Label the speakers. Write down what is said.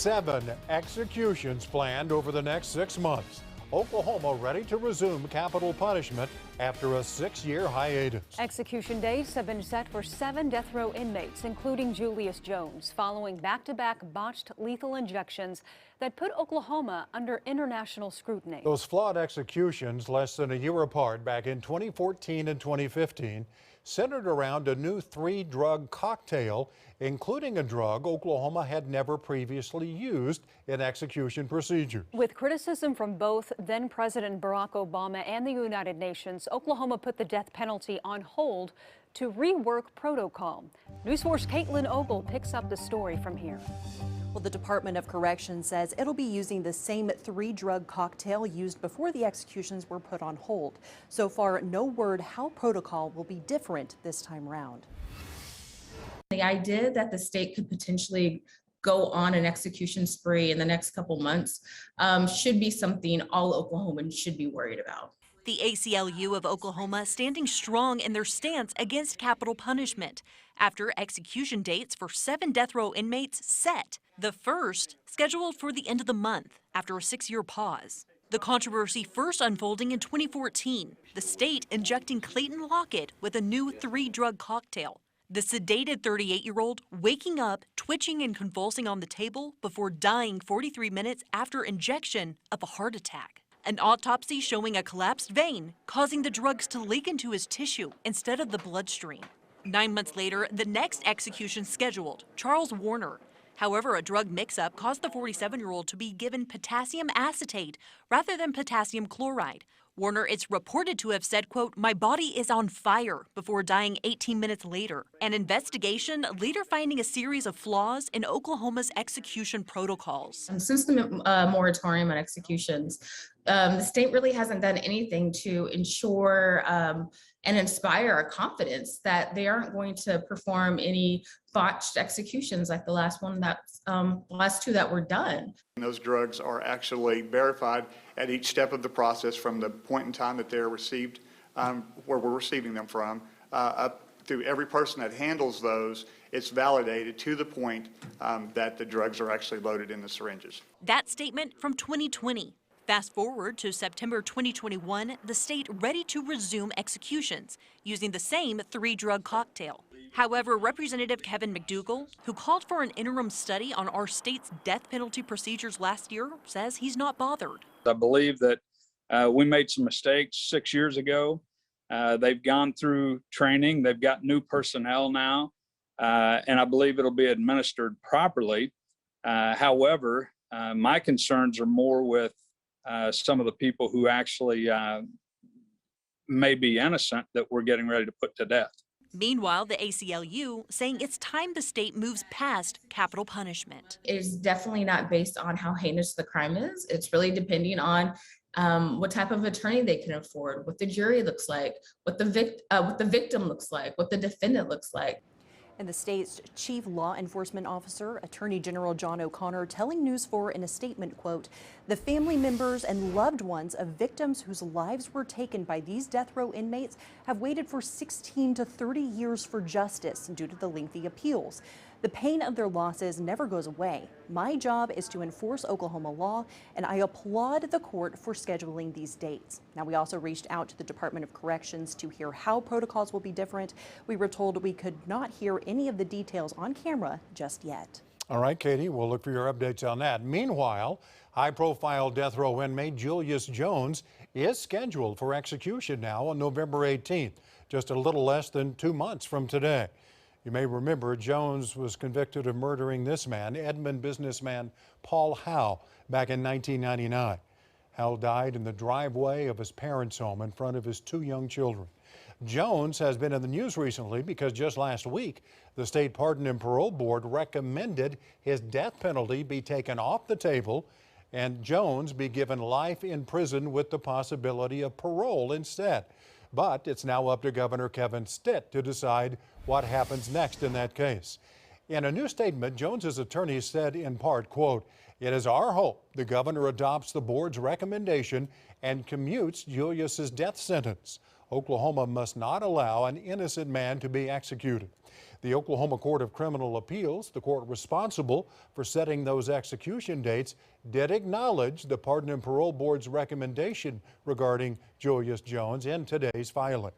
Speaker 1: 7 executions planned over the next 6 months. Oklahoma ready to resume capital punishment after a 6-year hiatus.
Speaker 2: Execution dates have been set for 7 death row inmates, including Julius Jones, following back-to-back botched lethal injections that put Oklahoma under international scrutiny.
Speaker 1: Those flawed executions, less than a year apart back in 2014 and 2015, centered around a new 3-drug cocktail, including a drug Oklahoma had never previously used in execution procedures.
Speaker 2: With criticism from both then-President Barack Obama and the United Nations, Oklahoma put the death penalty on hold to rework protocol. News 4's Caitlin Ogle picks up the story from here.
Speaker 3: Well, the Department of Corrections says it'll be using the same 3-drug cocktail used before the executions were put on hold. So far, no word how protocol will be different this time around.
Speaker 4: The idea that the state could potentially go on an execution spree in the next couple months should be something all Oklahomans should be worried about.
Speaker 5: The ACLU of Oklahoma standing strong in their stance against capital punishment after execution dates for 7 death row inmates set. The first scheduled for the end of the month after a 6-year pause. The controversy first unfolding in 2014, the state injecting Clayton Lockett with a new 3-drug cocktail. The sedated 38-year-old waking up, twitching and convulsing on the table before dying 43 minutes after injection of a heart attack. An autopsy showing a collapsed vein, causing the drugs to leak into his tissue instead of the bloodstream. 9 months later, the next execution scheduled, Charles Warner. However, a drug mix-up caused the 47-year-old to be given potassium acetate rather than potassium chloride. Warner is reported to have said, quote, "My body is on fire," before dying 18 minutes later. An investigation later finding a series of flaws in Oklahoma's execution protocols.
Speaker 4: And since the moratorium on executions, the state really hasn't done anything to ensure and inspire a confidence that they aren't going to perform any botched executions like the last last 2 that were done.
Speaker 6: Those drugs are actually verified at each step of the process from the point in time that they're received, where we're receiving them from, up through every person that handles those. It's validated to the point that the drugs are actually loaded in the syringes.
Speaker 5: That statement from 2020. Fast forward to September 2021, the state ready to resume executions using the same 3-drug cocktail. However, Representative Kevin McDougal, who called for an interim study on our state's death penalty procedures last year, says he's not bothered.
Speaker 7: I believe that we made some mistakes 6 years ago. They've gone through training. They've got new personnel now, and I believe it'll be administered properly. However, my concerns are more with some of the people who actually may be innocent that we're getting ready to put to death.
Speaker 5: Meanwhile, the ACLU saying it's time the state moves past capital punishment.
Speaker 4: It is definitely not based on how heinous the crime is. It's really depending on what type of attorney they can afford, what the jury looks like, what the victim looks like, what the defendant looks like.
Speaker 3: And the state's chief law enforcement officer, Attorney General John O'Connor, telling News 4 in a statement, quote, "The family members and loved ones of victims whose lives were taken by these death row inmates have waited for 16 to 30 years for justice due to the lengthy appeals. The pain of their losses never goes away. My job is to enforce Oklahoma law, and I applaud the court for scheduling these dates." Now, we also reached out to the Department of Corrections to hear how protocols will be different. We were told we could not hear any of the details on camera just yet.
Speaker 1: All right, Katie, we'll look for your updates on that. Meanwhile, high-profile death row inmate Julius Jones is scheduled for execution now on November 18th, just a little less than 2 months from today. You may remember Jones was convicted of murdering this man, Edmond businessman Paul Howe, back in 1999. Howe died in the driveway of his parents' home in front of his 2 young children. Jones has been in the news recently because just last week, the State Pardon and Parole Board recommended his death penalty be taken off the table and Jones be given life in prison with the possibility of parole instead. But it's now up to Governor Kevin Stitt to decide what happens next in that case. In a new statement, Jones's attorney said in part, quote, "It is our hope the governor adopts the board's recommendation and commutes Julius's death sentence. Oklahoma must not allow an innocent man to be executed. The Oklahoma Court of Criminal Appeals, the court responsible for setting those execution dates, did acknowledge the Pardon and Parole Board's recommendation regarding Julius Jones in today's filing.